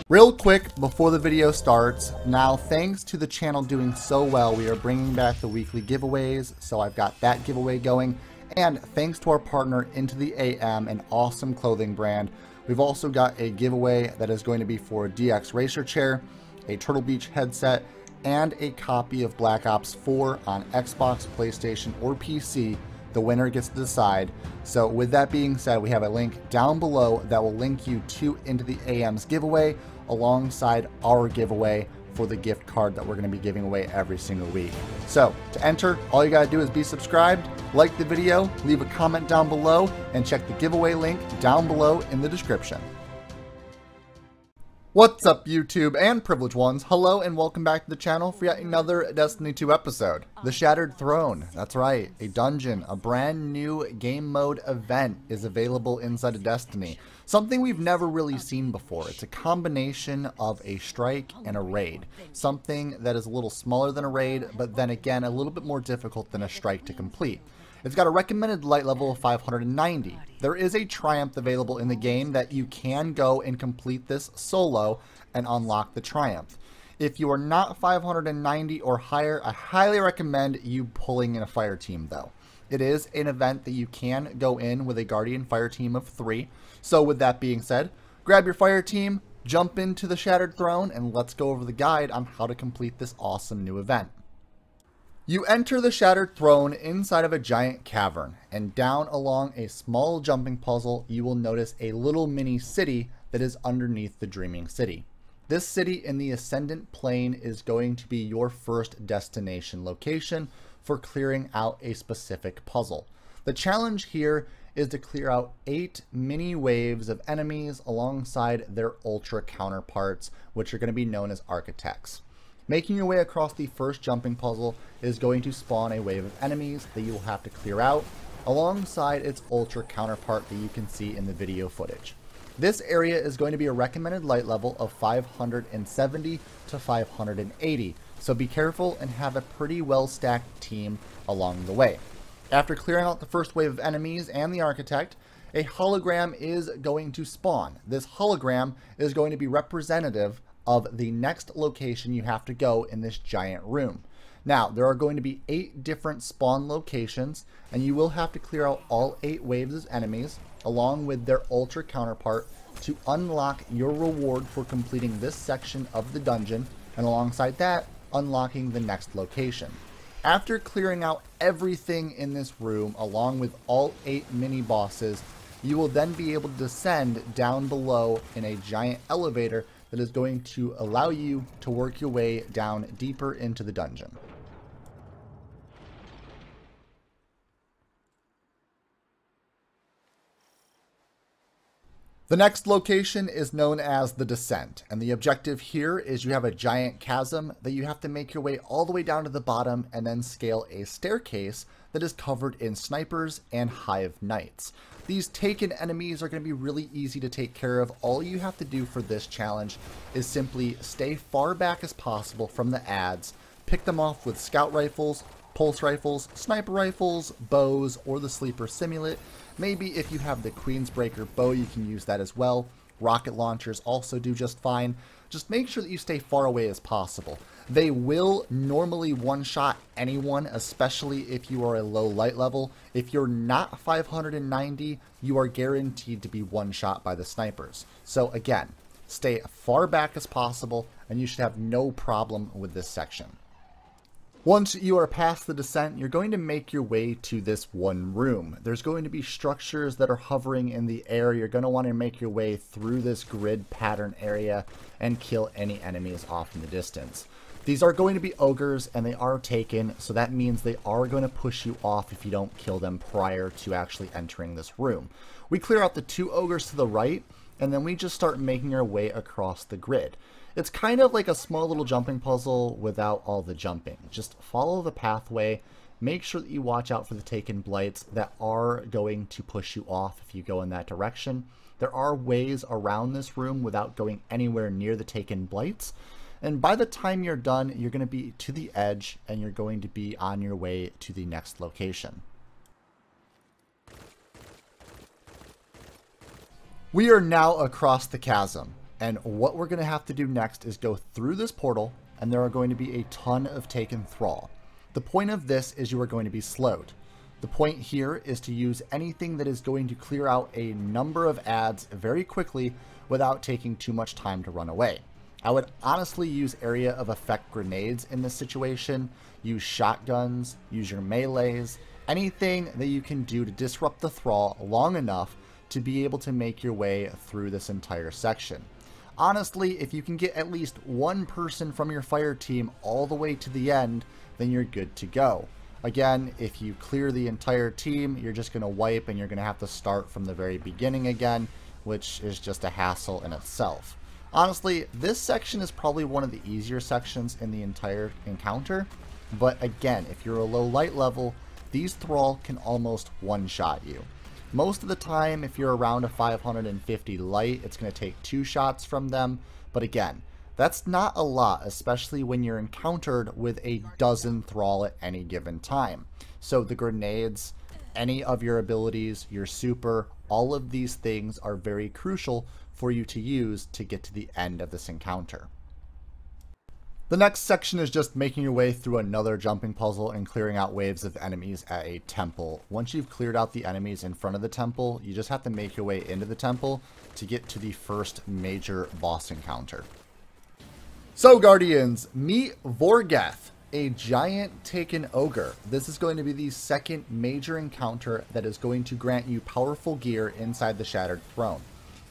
Real quick before the video starts, now thanks to the channel doing so well, we are bringing back the weekly giveaways, so I've got that giveaway going. And thanks to our partner Into the AM, an awesome clothing brand, we've also got a giveaway that is going to be for a DX Racer chair, a Turtle Beach headset, and a copy of Black Ops 4 on Xbox, PlayStation, or PC. The winner gets to decide. So with that being said, we have a link down below that will link you to Into the AM's giveaway alongside our giveaway for the gift card that we're going to be giving away every single week. So to enter, all you got to do is be subscribed, like the video, leave a comment down below, and check the giveaway link down below in the description. What's up, YouTube and privileged ones? Hello and welcome back to the channel for yet another Destiny 2 episode. The Shattered Throne, that's right, a dungeon, a brand new game mode event is available inside of Destiny. Something we've never really seen before. It's a combination of a strike and a raid. Something that is a little smaller than a raid, but then again a little bit more difficult than a strike to complete. It's got a recommended light level of 590. There is a triumph available in the game that you can go and complete this solo and unlock the triumph. If you are not 590 or higher, I highly recommend you pulling in a fire team though. It is an event that you can go in with a Guardian fire team of 3. So with that being said, grab your fire team, jump into the Shattered Throne, and let's go over the guide on how to complete this awesome new event. You enter the Shattered Throne inside of a giant cavern, and down along a small jumping puzzle, you will notice a little mini city that is underneath the Dreaming City. This city in the Ascendant Plane is going to be your first destination location for clearing out a specific puzzle. The challenge here is to clear out 8 mini waves of enemies alongside their ultra counterparts, which are going to be known as architects. Making your way across the first jumping puzzle is going to spawn a wave of enemies that you will have to clear out alongside its ultra counterpart that you can see in the video footage. This area is going to be a recommended light level of 570 to 580, so be careful and have a pretty well stacked team along the way. After clearing out the first wave of enemies and the architect, a hologram is going to spawn. This hologram is going to be representative of the next location you have to go in this giant room. Now, there are going to be 8 different spawn locations, and you will have to clear out all 8 waves of enemies, along with their ultra counterpart, to unlock your reward for completing this section of the dungeon, and alongside that, unlocking the next location. After clearing out everything in this room, along with all 8 mini bosses, you will then be able to descend down below in a giant elevator that is going to allow you to work your way down deeper into the dungeon. The next location is known as the Descent, and the objective here is you have a giant chasm that you have to make your way all the way down to the bottom and then scale a staircase that is covered in snipers and hive knights. These taken enemies are going to be really easy to take care of. All you have to do for this challenge is simply stay far back as possible from the ads, pick them off with scout rifles, pulse rifles, sniper rifles, bows, or the sleeper simulant. Maybe if you have the Queensbreaker bow, you can use that as well. Rocket launchers also do just fine. Just make sure that you stay far away as possible. They will normally one-shot anyone, especially if you are a low light level. If you're not 590, you are guaranteed to be one-shot by the snipers. So again, stay far back as possible, and you should have no problem with this section. Once you are past the descent, you're going to make your way to this one room. There's going to be structures that are hovering in the air. You're going to want to make your way through this grid pattern area and kill any enemies off in the distance. These are going to be ogres, and they are taken, so that means they are going to push you off if you don't kill them prior to actually entering this room. We clear out the 2 ogres to the right, and then we just start making our way across the grid. It's kind of like a small little jumping puzzle without all the jumping. Just follow the pathway, make sure that you watch out for the taken blights that are going to push you off if you go in that direction. There are ways around this room without going anywhere near the taken blights. And by the time you're done, you're going to be to the edge and you're going to be on your way to the next location. We are now across the chasm. And what we're going to have to do next is go through this portal, and there are going to be a ton of taken thrall. The point of this is you are going to be slowed. The point here is to use anything that is going to clear out a number of adds very quickly without taking too much time to run away. I would honestly use area of effect grenades in this situation, use shotguns, use your melees, anything that you can do to disrupt the thrall long enough to be able to make your way through this entire section. Honestly, if you can get at least one person from your fire team all the way to the end, then you're good to go. Again, if you clear the entire team, you're just going to wipe and you're going to have to start from the very beginning again, which is just a hassle in itself. Honestly, this section is probably one of the easier sections in the entire encounter, but again, if you're a low light level, these thrall can almost one-shot you. Most of the time, if you're around a 550 light, it's going to take 2 shots from them, but again, that's not a lot, especially when you're encountered with a dozen thrall at any given time. So the grenades, any of your abilities, your super, all of these things are very crucial for you to use to get to the end of this encounter. The next section is just making your way through another jumping puzzle and clearing out waves of enemies at a temple. Once you've cleared out the enemies in front of the temple, you just have to make your way into the temple to get to the first major boss encounter. So Guardians, meet Vorgeth, a giant taken ogre. This is going to be the second major encounter that is going to grant you powerful gear inside the Shattered Throne.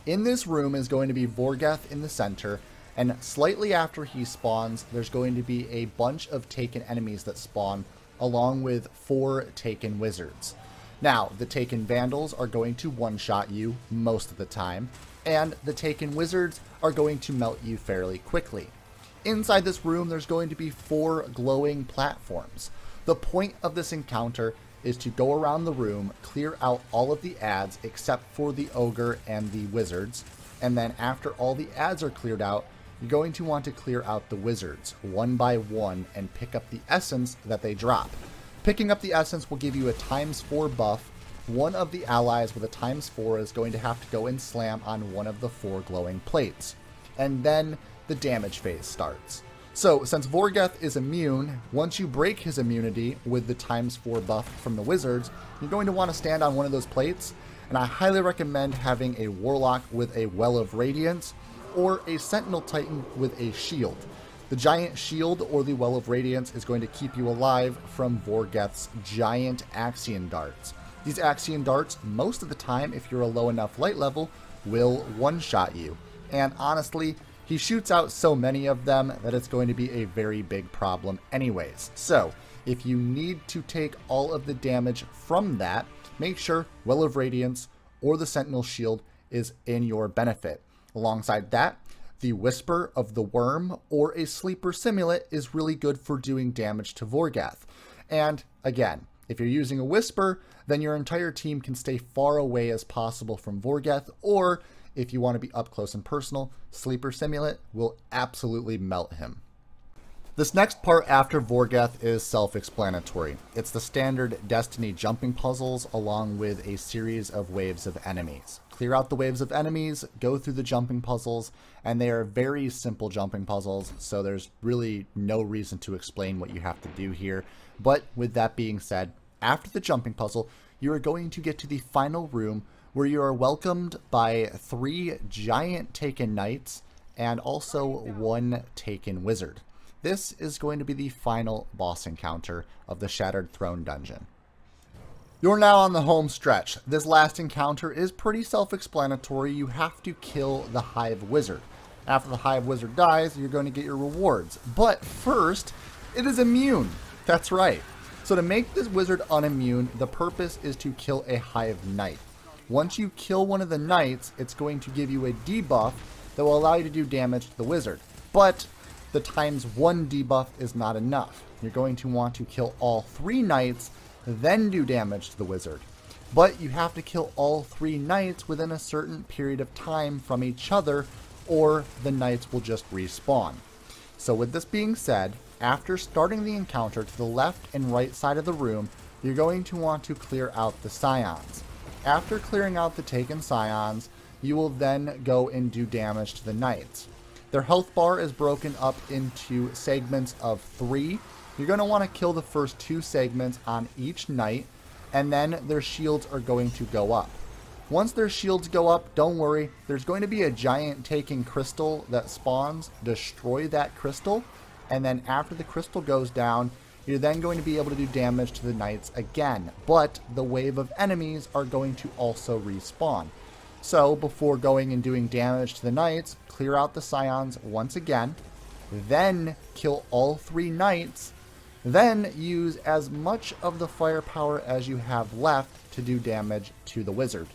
In this room is going to be Vorgeth in the center, and slightly after he spawns, there's going to be a bunch of taken enemies that spawn, along with 4 taken wizards. Now, the taken vandals are going to one-shot you most of the time, and the taken wizards are going to melt you fairly quickly. Inside this room, there's going to be 4 glowing platforms. The point of this encounter is to go around the room, clear out all of the adds except for the ogre and the wizards, and then after all the adds are cleared out, you're going to want to clear out the wizards one by one and pick up the essence that they drop. Picking up the essence will give you a ×4 buff. One of the allies with a ×4 is going to have to go and slam on one of the 4 glowing plates. And then the damage phase starts. So since Vorgeth is immune, once you break his immunity with the ×4 buff from the wizards, you're going to want to stand on one of those plates, and I highly recommend having a warlock with a Well of Radiance or a Sentinel Titan with a shield. The giant shield or the Well of Radiance is going to keep you alive from Vorgeth's giant Axion darts. These Axion darts, most of the time, if you're a low enough light level, will one-shot you. And honestly, he shoots out so many of them that it's going to be a very big problem anyways. So, if you need to take all of the damage from that, make sure Well of Radiance or the Sentinel Shield is in your benefit. Alongside that, the Whisper of the Worm or a Sleeper Simulant is really good for doing damage to Vorgeth. And again, if you're using a Whisper, then your entire team can stay far away as possible from Vorgeth, or if you want to be up close and personal, Sleeper Simulant will absolutely melt him. This next part after Vorgeth is self-explanatory. It's the standard Destiny jumping puzzles along with a series of waves of enemies. Clear out the waves of enemies, go through the jumping puzzles, and they are very simple jumping puzzles, so there's really no reason to explain what you have to do here. But with that being said, after the jumping puzzle, you are going to get to the final room where you are welcomed by 3 giant taken knights and also 1 taken wizard. This is going to be the final boss encounter of the Shattered Throne dungeon. You're now on the home stretch. This last encounter is pretty self-explanatory. You have to kill the Hive Wizard. After the Hive Wizard dies, you're going to get your rewards. But first, it is immune. That's right. So to make this wizard unimmune, the purpose is to kill a Hive Knight. Once you kill one of the knights, it's going to give you a debuff that will allow you to do damage to the wizard. But the ×1 debuff is not enough. You're going to want to kill all 3 knights, then do damage to the wizard. But you have to kill all 3 knights within a certain period of time from each other, or the knights will just respawn. So with this being said, after starting the encounter, to the left and right side of the room, you're going to want to clear out the scions. After clearing out the taken scions, you will then go and do damage to the knights. Their health bar is broken up into segments of 3. You're going to want to kill the first 2 segments on each knight, and then their shields are going to go up. Once their shields go up, don't worry, there's going to be a giant taking crystal that spawns. Destroy that crystal, and then after the crystal goes down, you're then going to be able to do damage to the knights again, but the wave of enemies are going to also respawn. So before going and doing damage to the knights, clear out the scions once again, then kill all 3 knights, then use as much of the firepower as you have left to do damage to the wizard.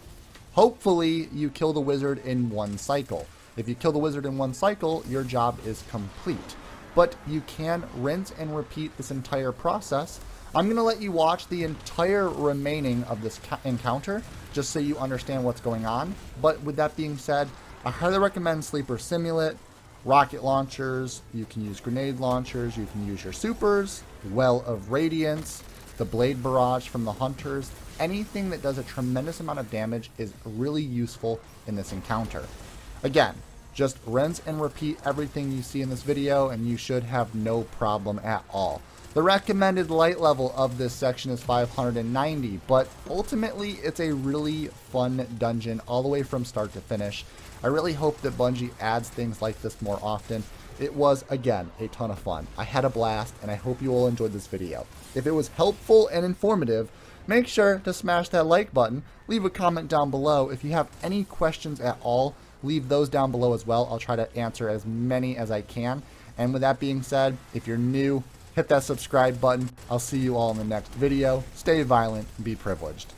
Hopefully you kill the wizard in 1 cycle. If you kill the wizard in 1 cycle, your job is complete. But you can rinse and repeat this entire process. I'm going to let you watch the entire remaining of this encounter, just so you understand what's going on. But with that being said, I highly recommend Sleeper Simulant, rocket launchers, you can use grenade launchers, you can use your supers, Well of Radiance, the Blade Barrage from the Hunters. Anything that does a tremendous amount of damage is really useful in this encounter. Again, just rinse and repeat everything you see in this video and you should have no problem at all. The recommended light level of this section is 590, but ultimately it's a really fun dungeon all the way from start to finish. I really hope that Bungie adds things like this more often. It was, again, a ton of fun. I had a blast, and I hope you all enjoyed this video. If it was helpful and informative, make sure to smash that like button, leave a comment down below. If you have any questions at all, leave those down below as well. I'll try to answer as many as I can. And with that being said, if you're new, hit that subscribe button. I'll see you all in the next video. Stay violent and be privileged.